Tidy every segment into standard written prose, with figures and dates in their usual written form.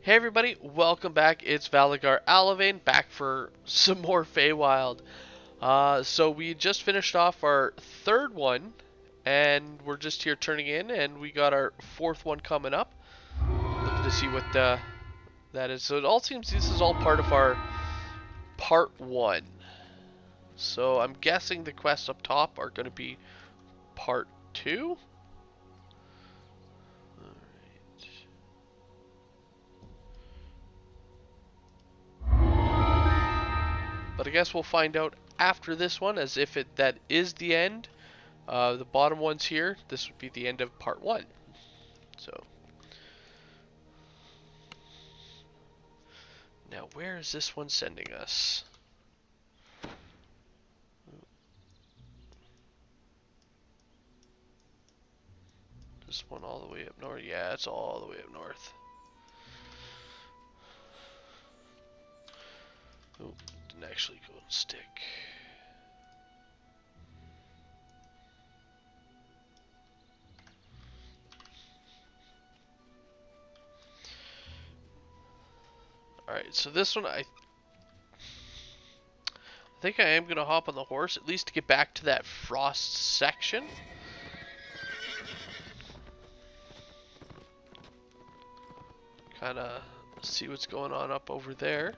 Hey everybody, welcome back. It's Valagar Aloevain back for some more Feywild. So we just finished off our third one, and we're just here turning in, and we got our fourth one coming up. Looking to see what that is. So it all seems this is all part of our part one. So I'm guessing the quests up top are going to be part two. But I guess we'll find out after this one, as if that is the end. The bottom ones here, this would be the end of part one. So now where is this one sending us? This one all the way up north? Yeah, it's all the way up north. Oh, didn't actually go and stick. Alright, so this one I think I am going to hop on the horse, at least to get back to that frost section. Kind of see what's going on up over there.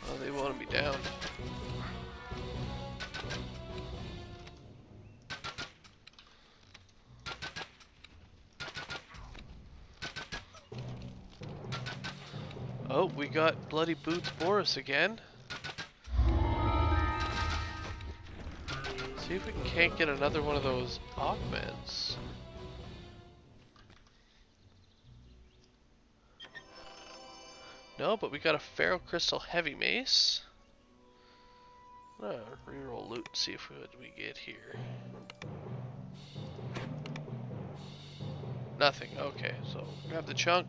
Oh, they wanted me down. Oh, we got Bloody Boots Boris again. See if we can't get another one of those augments. No, but we got a Feral Crystal Heavy Mace. Reroll loot and see if what we get here. Nothing. Okay, so grab the chunk.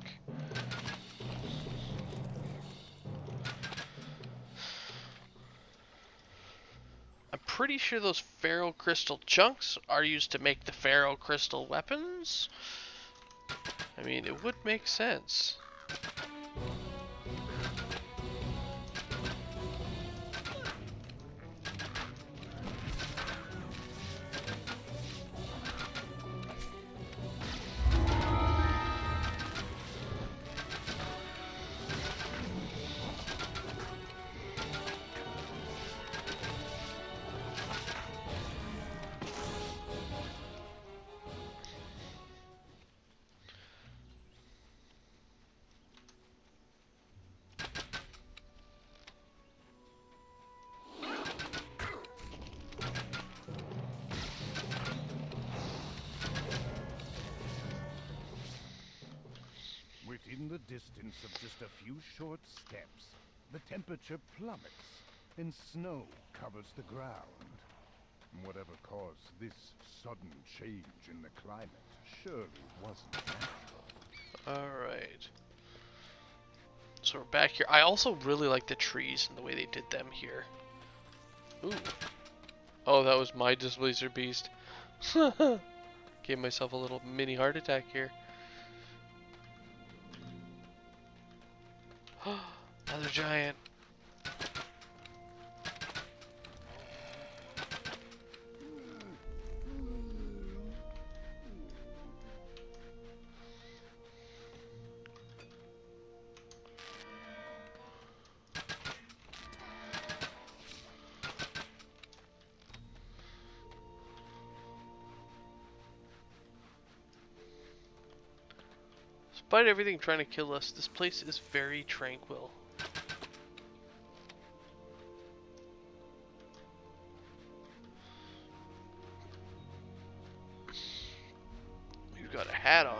I'm pretty sure those Feral Crystal chunks are used to make the Feral Crystal weapons. I mean, it would make sense. Within the distance of just a few short steps, the temperature plummets and snow covers the ground. Whatever caused this sudden change in the climate surely wasn't natural. Alright. So we're back here. I also really like the trees and the way they did them here. Ooh. Oh, that was my Disblazer Beast. Gave myself a little mini heart attack here. Another giant. Despite everything trying to kill us, this place is very tranquil. We've got a hat on.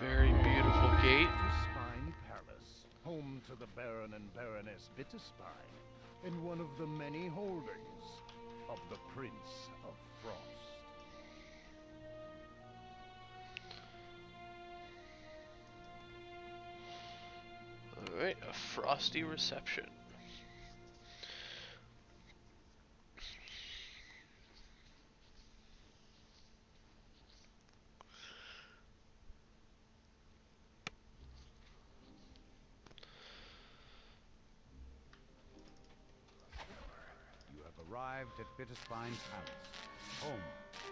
Very beautiful gate. Bitterspine Palace, home to the Baron and Baroness Bitterspine, and one of the many holdings of the Prince of Frost. Alright, a frosty reception. You have arrived at Bitterspine Palace, home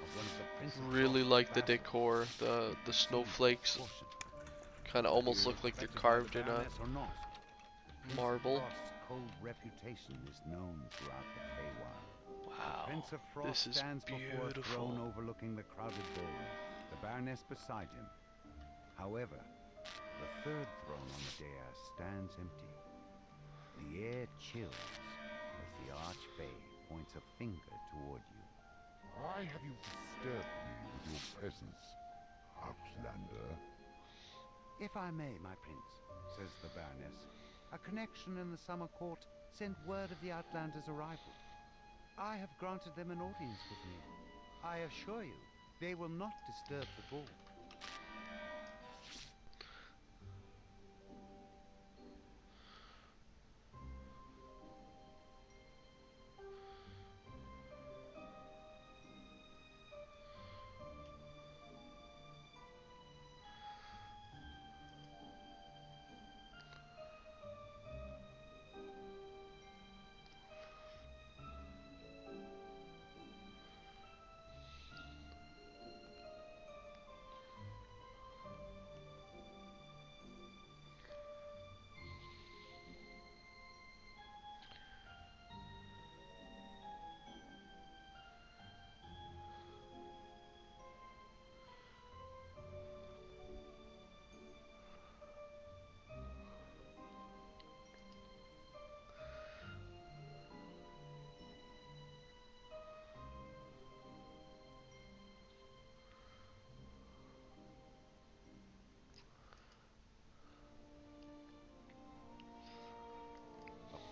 of one of the Prince of Really Frost's like the vassals. decor. The snowflakes kind of almost look like they're carved in a or not, the Prince marble. of Frost's cold reputation is known throughout the Feywild. Wow, Prince of Frost this is stands before a throne beautiful. overlooking the crowded ballroom, the Baroness beside him. However, the third throne on the dais stands empty. The air chills as the Archfey points a finger toward you. Why have you disturbed me with your presence, Outlander? If I may, my prince, says the Baroness, a connection in the summer court sent word of the Outlander's arrival. I have granted them an audience with me. I assure you, they will not disturb the ball.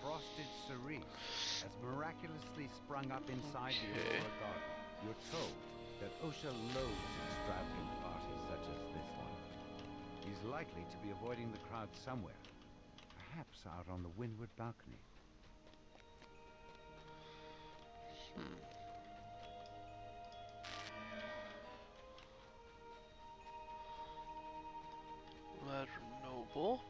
Frosted cerise has miraculously sprung up inside the Aurora garden. You're told that Osha loathes extravagant parties such as this one. He's likely to be avoiding the crowd somewhere, perhaps out on the windward balcony. Rather noble.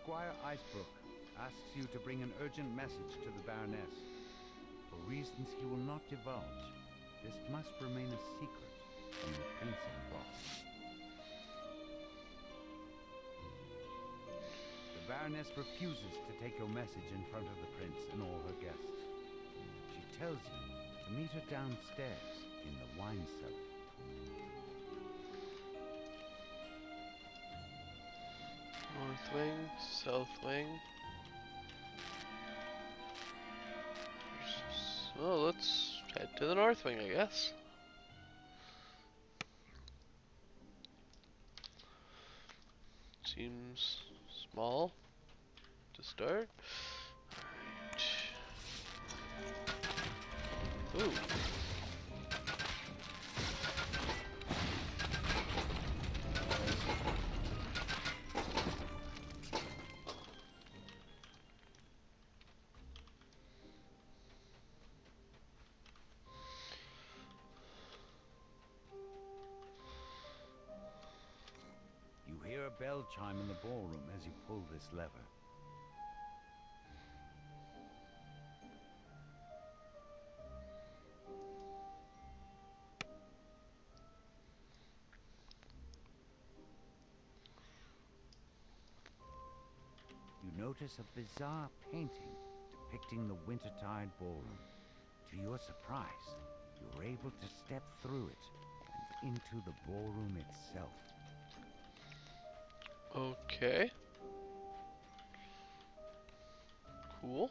Squire Icebrook asks you to bring an urgent message to the Baroness. For reasons he will not divulge, this must remain a secret from the Prince of Frost. The Baroness refuses to take your message in front of the Prince and all her guests. She tells you to meet her downstairs in the wine cellar. North wing, south wing. So let's head to the north wing, I guess. Seems small to start. Alright. Ooh. You hear a bell chime in the ballroom as you pull this lever. You notice a bizarre painting depicting the Wintertide Ballroom. To your surprise, you're able to step through it and into the ballroom itself. Okay. Cool.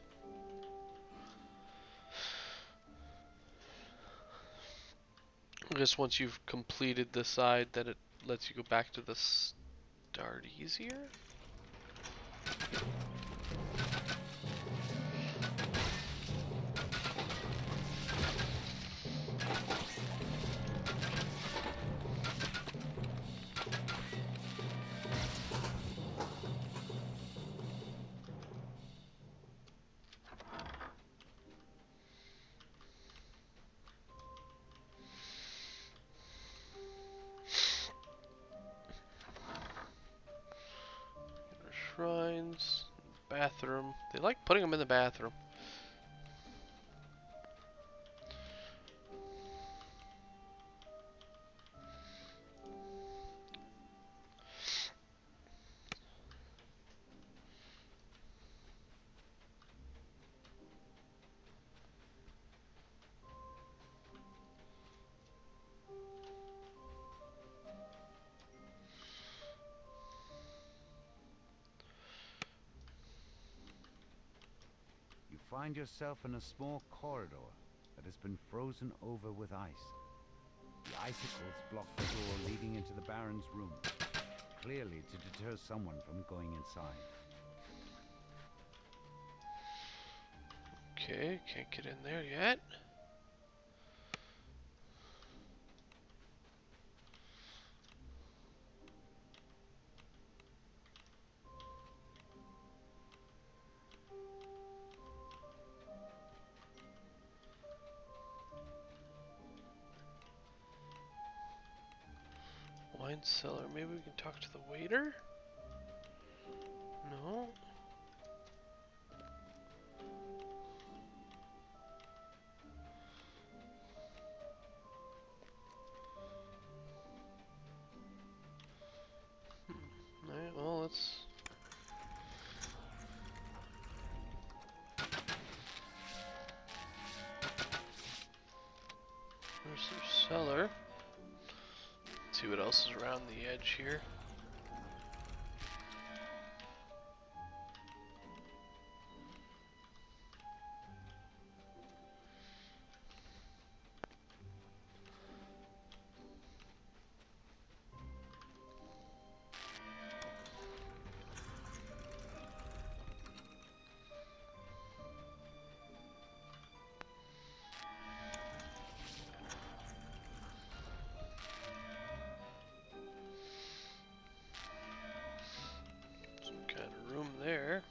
I guess once you've completed the side, then it lets you go back to the start easier? Shrines, bathroom. They like putting them in the bathroom. You find yourself in a small corridor that has been frozen over with ice. The icicles block the door leading into the Baron's room, clearly to deter someone from going inside. Okay, can't get in there yet. Wine cellar. Maybe we can talk to the waiter? No? Alright, well, let's... There's their cellar. Let's see what else is around the edge here. Some kind of room there.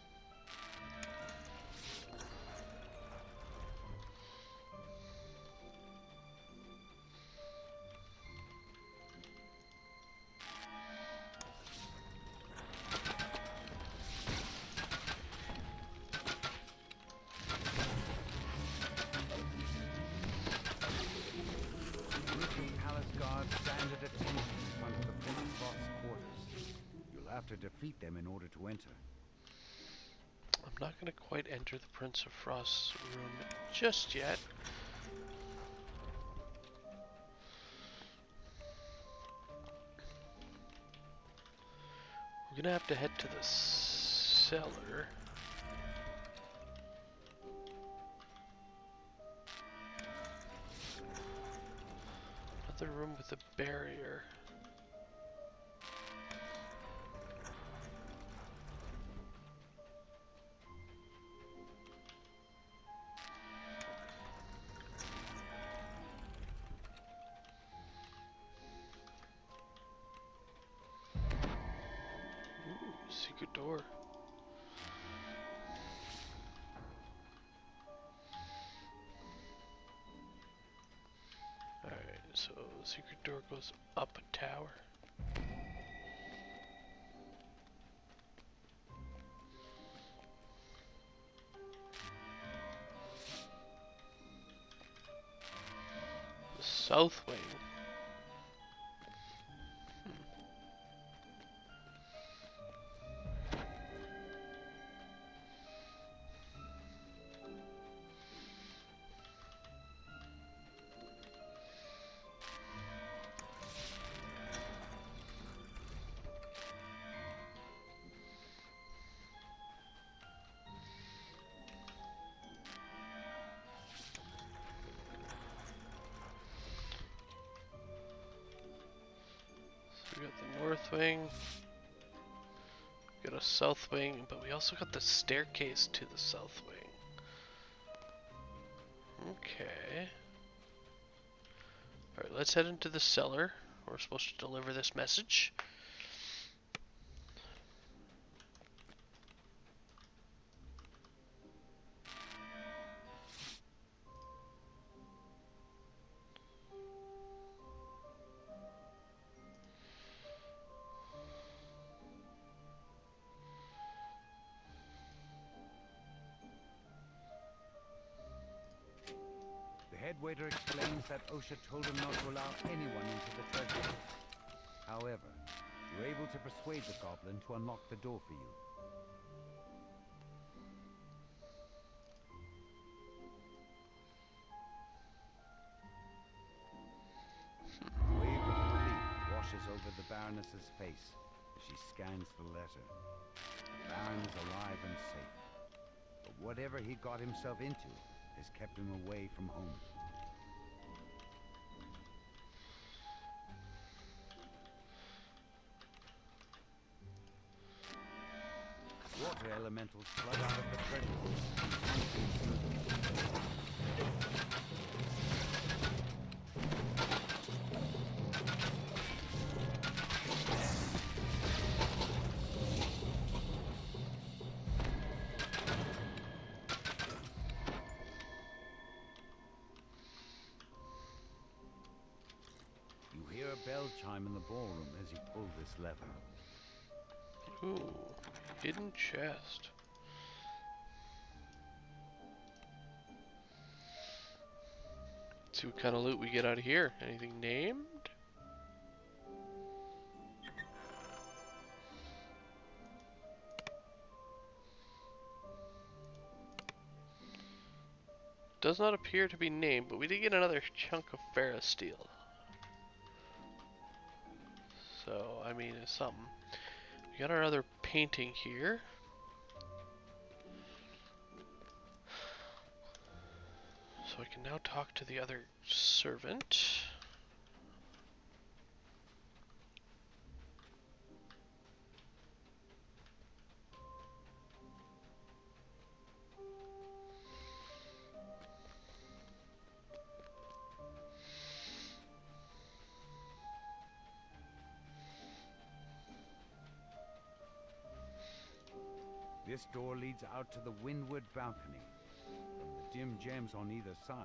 Palace guards stand at attention in front of the Prince Frost's quarters. You'll have to defeat them in order to enter. I'm not going to quite enter the Prince of Frost's room just yet. We're going to have to head to the cellar. Another room with a barrier. Secret door. Alright, so the secret door goes up a tower. The south wing. So we got the north wing. We got a south wing, but we also got the staircase to the south wing. Okay. Alright, let's head into the cellar. We're supposed to deliver this message. The head waiter explains that Osha told him not to allow anyone into the treasury. However, you're able to persuade the goblin to unlock the door for you. A wave of relief washes over the Baroness's face as she scans the letter. The Baron is alive and safe. But whatever he got himself into has kept him away from home. Water elementals flood out of the treasure. You hear a bell chime in the ballroom as you pull this lever. Ooh, hidden chest. Let's see what kind of loot we get out of here. Anything named? Does not appear to be named, but we did get another chunk of ferrous steel. So, I mean, it's something. We got our other painting here. So I can now talk to the other servant. This door leads out to the windward balcony. From the dim gems on either side,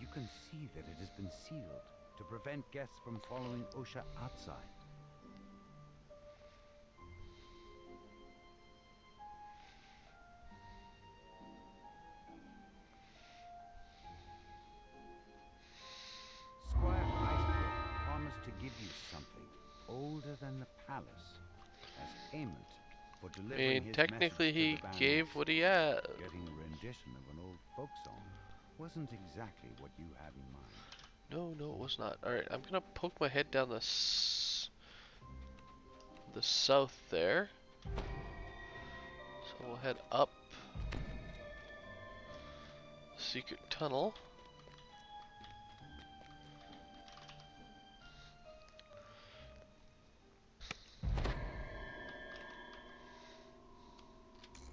you can see that it has been sealed to prevent guests from following Osha outside. Squire Icebrook promised to give you something older than the palace as payment for I delivering mean, his technically message to he the Baroness. gave what he had. Getting a rendition of an old folk song wasn't exactly what you had in mind. No, no, it was not. Alright, I'm gonna poke my head down the south there. So we'll head up. Secret tunnel.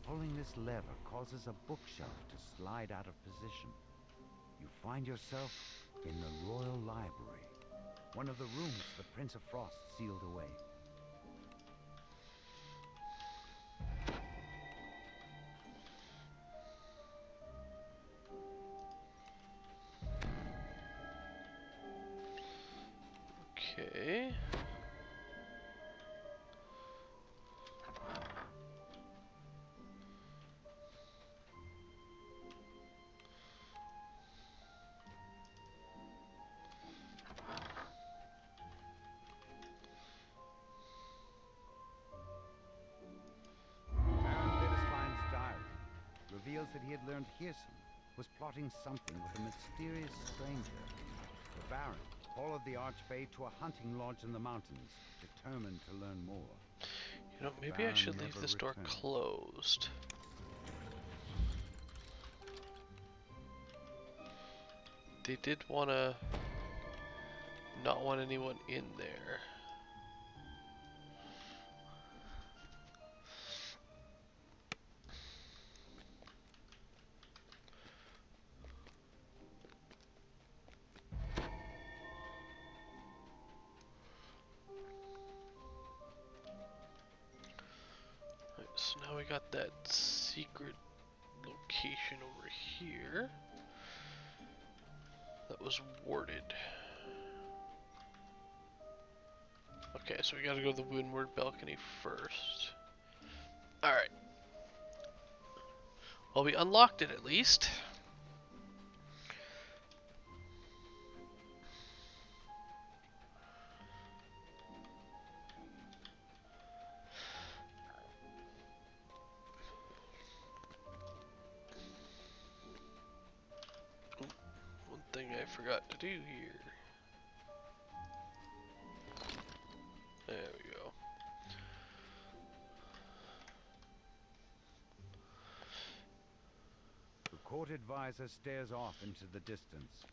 Pulling this lever causes a bookshelf to slide out of position. You find yourself in the Royal Library, one of the rooms the Prince of Frost sealed away. tales that he had learned Hirson was plotting something with a mysterious stranger. The Baron followed the Archfey to a hunting lodge in the mountains, determined to learn more. You know, maybe I should leave this door closed. They did not want anyone in there. Right, so now we got that secret location over here that was warded. Okay, so we gotta go to the windward balcony first. Alright. Well, we unlocked it at least. One thing I forgot to do here. There we go. The court advisor stares off into the distance.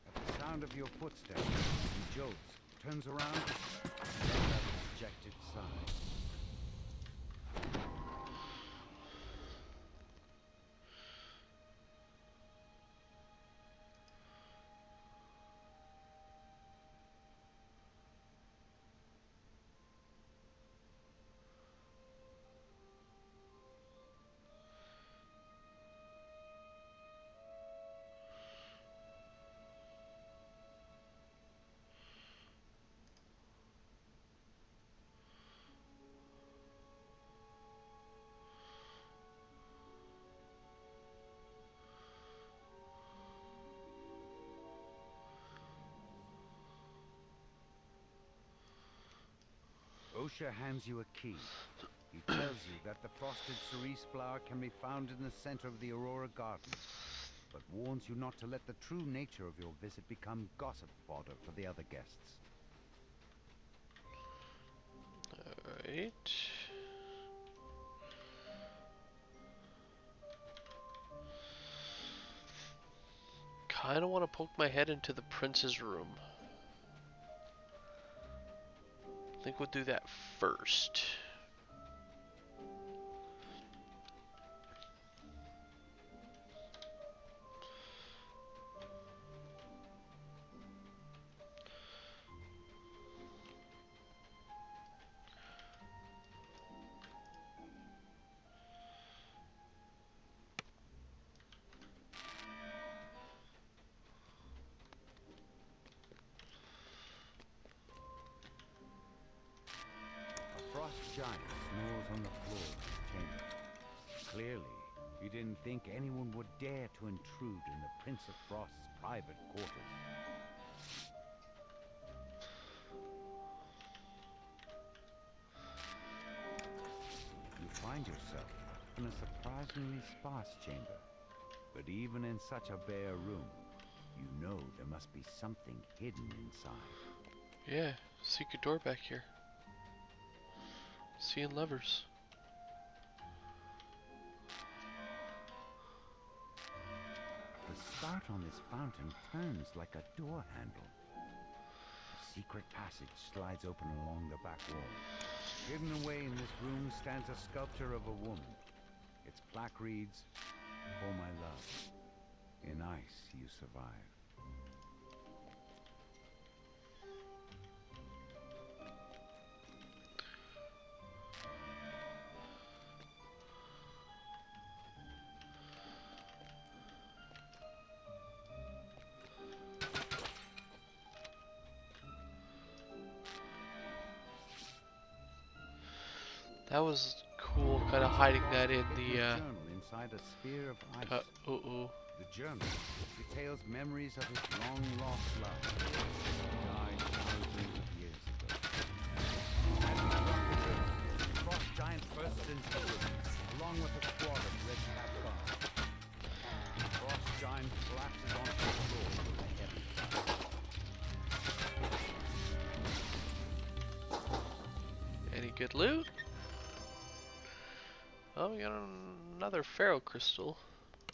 At the sound of your footsteps, he jolts, turns around, and lets out a dejected sigh. Osha hands you a key. He tells you that the frosted cerise flower can be found in the center of the Aurora Garden, but warns you not to let the true nature of your visit become gossip fodder for the other guests. Alright. Kinda wanna poke my head into the prince's room. I think we'll do that first. Giant snores on the floor of the chamber. Clearly, he didn't think anyone would dare to intrude in the Prince of Frost's private quarters. You find yourself in a surprisingly sparse chamber. But even in such a bare room, you know there must be something hidden inside. Yeah, secret door back here. Seeing levers. The spout on this fountain turns like a door handle. A secret passage slides open along the back wall. Hidden away in this room stands a sculpture of a woman. Its plaque reads, "For my love. In ice you survive." That was cool, kind of hiding that in the journal inside a sphere of ice. The journal details memories of his long-lost love, who died thousands of years ago. As he struck the journal, the frost giant burst into the room, along with a squad of red-capped guards. Good loot. Oh, we got another Pharaoh crystal.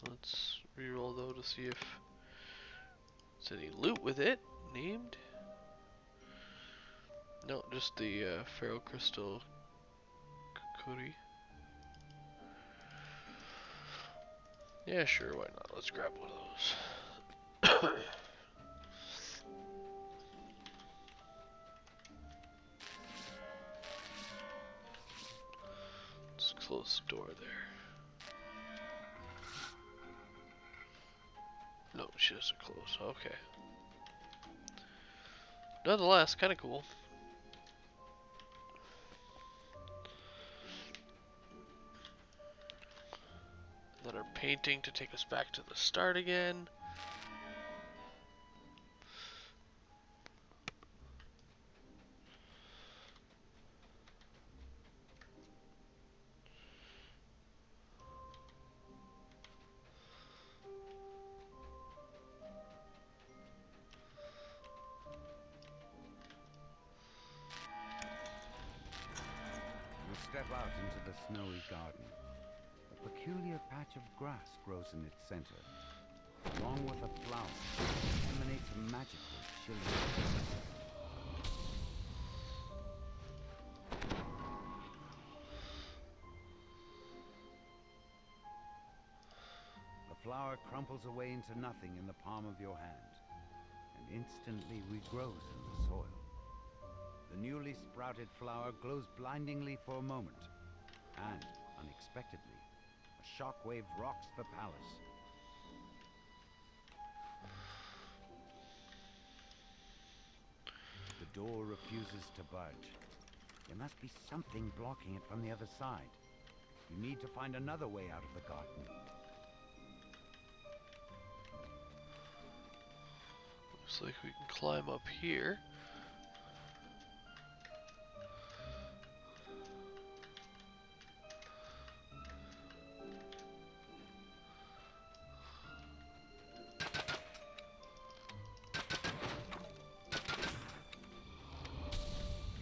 Let's reroll though to see if there's any loot with it named. No, just the Pharaoh crystal Kukuri. Yeah, sure, why not? Let's grab one of those. Let's close the door there. No, she doesn't close. Okay. Nonetheless, kind of cool. Another painting to take us back to the start again. You step out into the snowy garden. A peculiar patch of grass grows in its center. Along with a flower, emanates a magical, chilling. The flower crumples away into nothing in the palm of your hand, and instantly regrows in the soil. The newly sprouted flower glows blindingly for a moment, and, unexpectedly, a shockwave rocks the palace. The door refuses to budge. There must be something blocking it from the other side. You need to find another way out of the garden. Looks like we can climb up here.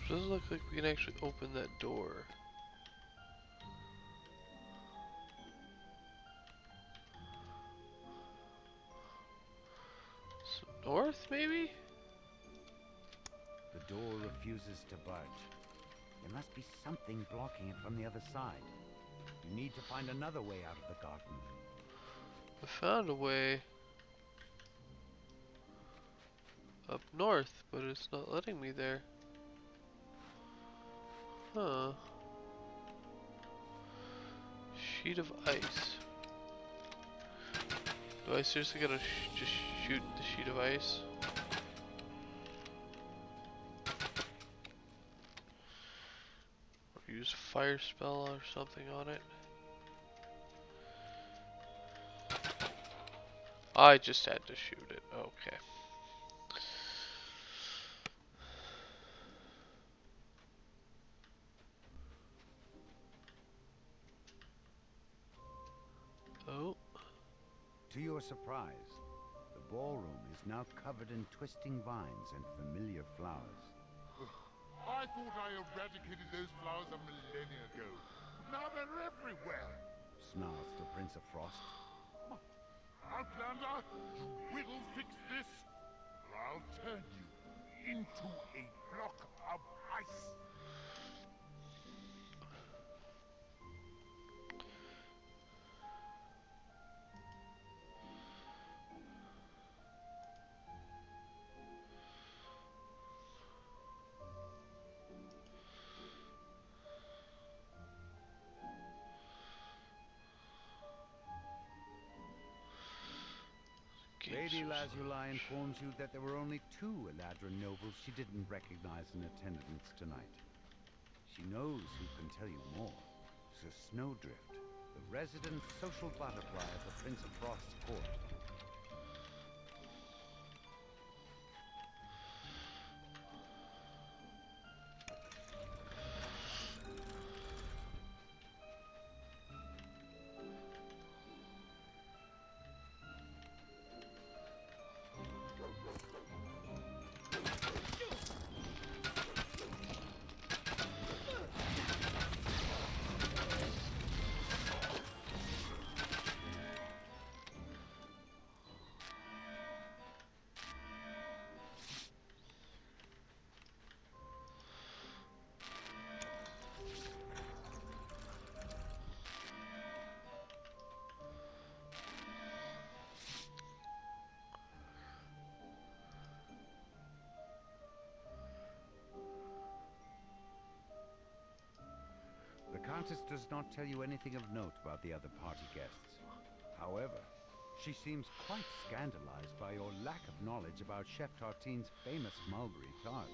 Doesn't look like we can actually open that door. So north, maybe? The door refuses to budge. There must be something blocking it from the other side. You need to find another way out of the garden. I found a way up north, but it's not letting me there. Huh. Sheet of ice. Do I seriously gotta just shoot the sheet of ice? Or use fire spell or something on it? I just had to shoot it. Okay. Oh. To your surprise, the ballroom is now covered in twisting vines and familiar flowers. I thought I eradicated those flowers a millennia ago. Now they're everywhere. Snarls the Prince of Frost. Outlander, you will fix this, or I'll turn you into a block of ice. Lady Lazuli informs you that there were only 2 Eladrin nobles she didn't recognize in attendance tonight. She knows who can tell you more. Sir Snowdrift, the resident social butterfly of the Prince of Frost's court. Countess does not tell you anything of note about the other party guests. However, she seems quite scandalized by your lack of knowledge about Chef Tartine's famous mulberry tarts.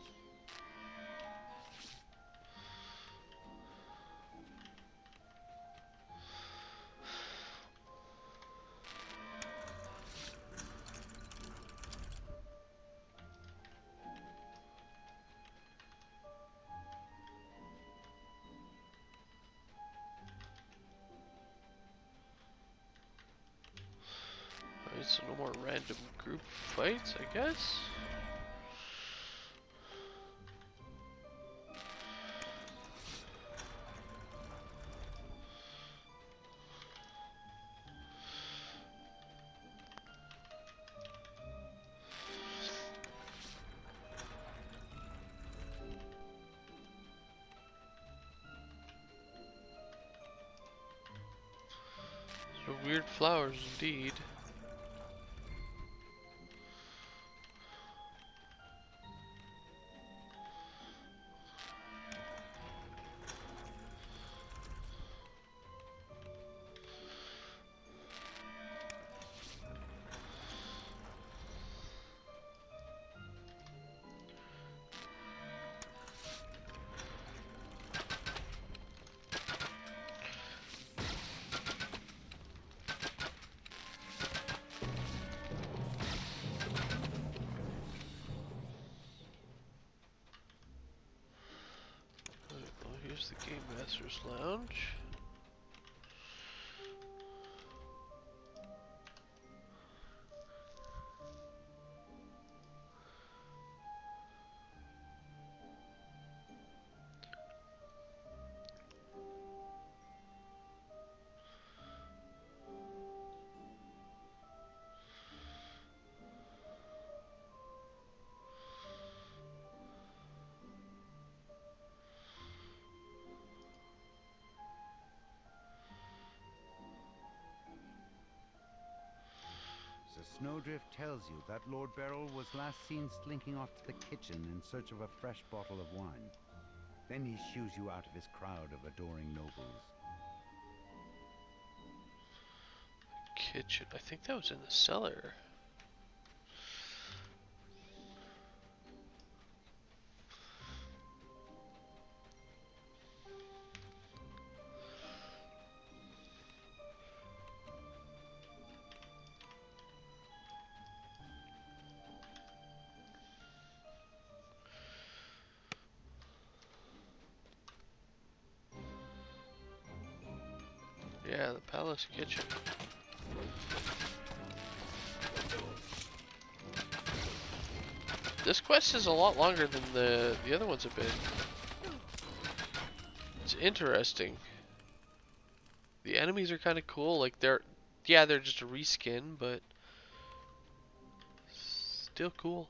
Alright, so no more random group fights, I guess. So weird flowers indeed. Well, here's the Game Master's Lounge. The Snowdrift tells you that Lord Beryl was last seen slinking off to the kitchen in search of a fresh bottle of wine. Then he shoos you out of his crowd of adoring nobles. Kitchen. I think that was in the cellar. Yeah, the palace kitchen. This quest is a lot longer than the other ones have been. It's interesting. The enemies are kind of cool. Like they're just a reskin, but still cool.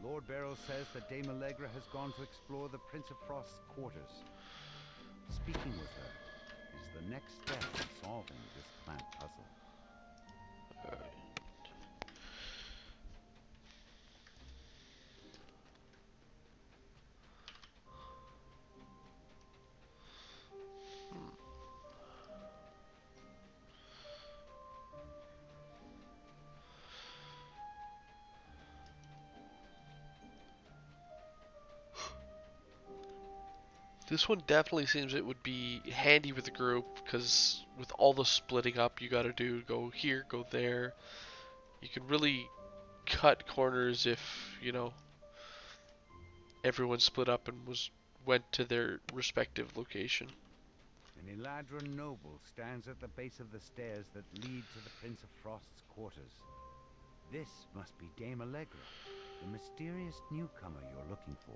Lord Beryl says that Dame Allegra has gone to explore the Prince of Frost's quarters. Speaking with her is the next step in solving this plant puzzle. Alright. This one definitely seems it would be handy with a group, because with all the splitting up you gotta do, go here, go there, you can really cut corners if, you know, everyone split up and went to their respective location. An Eladrin noble stands at the base of the stairs that lead to the Prince of Frost's quarters. This must be Dame Allegra, the mysterious newcomer you're looking for.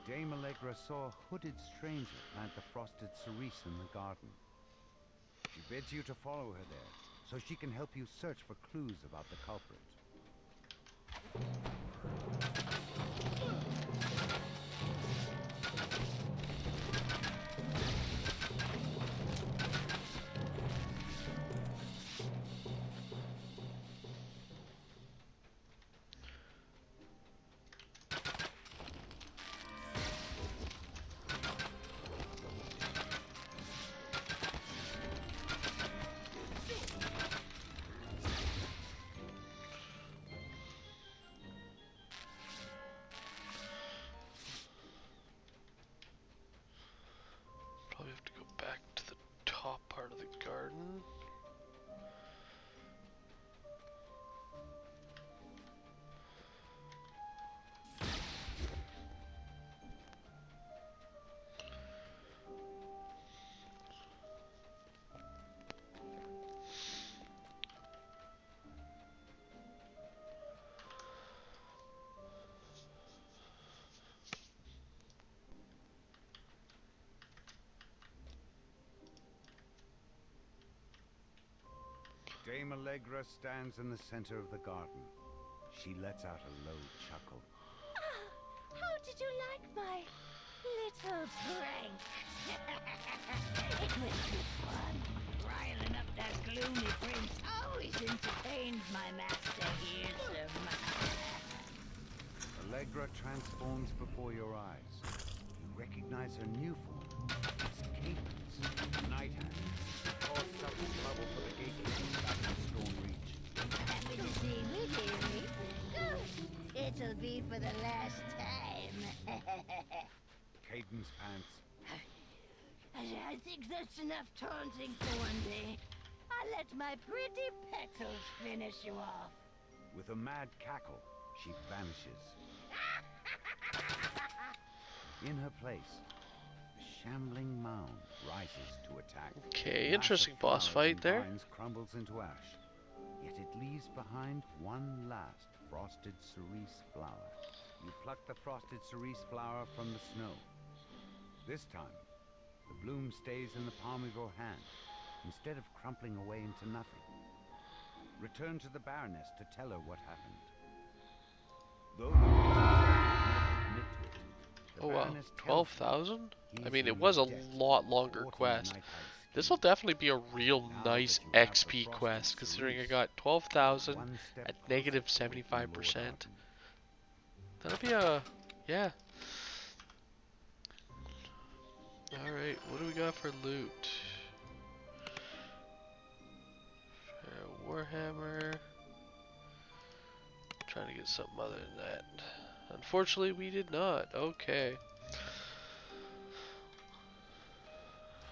Dame Allegra Allegra saw a hooded stranger plant the frosted cerise in the garden. She bids you to follow her there, so she can help you search for clues about the culprit. Probably have to go back to the top part of the garden. Dame Allegra stands in the center of the garden. She lets out a low chuckle. Ah, how did you like my little prank? It was good fun. Riling up that gloomy prince always entertains my master here so much. Allegra transforms before your eyes. You recognize her new form. It's Cadence, the Night Hand. Caused sudden trouble for the gatekeepers back in the Storm Reach. Happy to see me, dearie. Good. It'll be for the last time. Cadence pants. I think that's enough taunting for one day. I'll let my pretty petals finish you off. With a mad cackle, she vanishes. In her place, a shambling mound rises to attack. Okay, A mass interesting of boss flowers fight and there. vines crumbles into ash. Yet it leaves behind one last frosted cerise flower. You pluck the frosted cerise flower from the snow. This time, the bloom stays in the palm of your hand, instead of crumpling away into nothing. Return to the Baroness to tell her what happened. Though the priest himself would never admit to it, the Oh wow, Baroness tells you 12,000? he I is mean, it in was a debt lot for longer thwarting the quest. Night Hive's This scheme. will definitely be a real Now nice that you have the XP frosted quest, considering I cerise, got 12,000 one step at closer negative to waking Lord 75%. Arden. That'll be a, yeah. Alright, what do we got for loot? Warhammer. Trying to get something other than that. Unfortunately, we did not. Okay.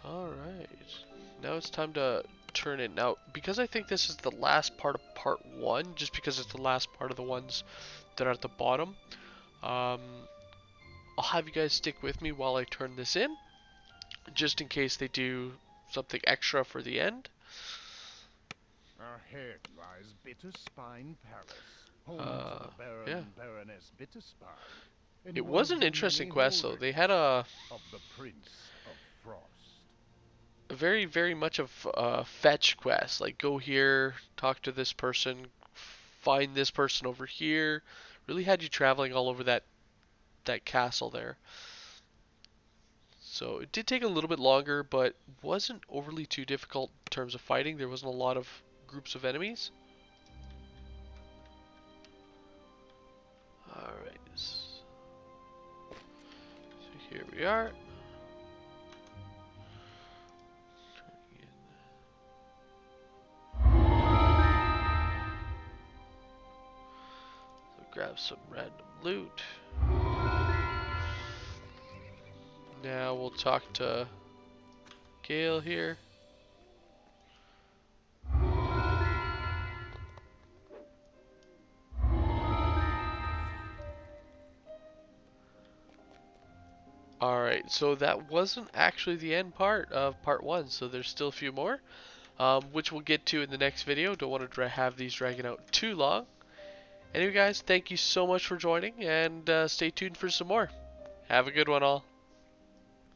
Alright. Now it's time to turn in. Now, because I think this is the last part of part 1, just because it's the last part of the ones that are at the bottom, I'll have you guys stick with me while I turn this in, just in case they do something extra for the end. Ahead lies Bitterspine Palace, home to the Baron Yeah. and Baroness Bitterspine. And It one was of an the interesting many quest, though. They had holdings of the Prince of Frost. a very, very much of fetch quest. Like, go here, talk to this person, find this person over here. Really had you traveling all over that castle there. So it did take a little bit longer, but wasn't overly too difficult in terms of fighting. There wasn't a lot of groups of enemies. Alright. So here we are. So grab some random loot. Now we'll talk to Gale here. Alright, so that wasn't actually the end part of part 1, so there's still a few more, which we'll get to in the next video. Don't want to have these dragging out too long. Anyway guys, thank you so much for joining, and stay tuned for some more. Have a good one all.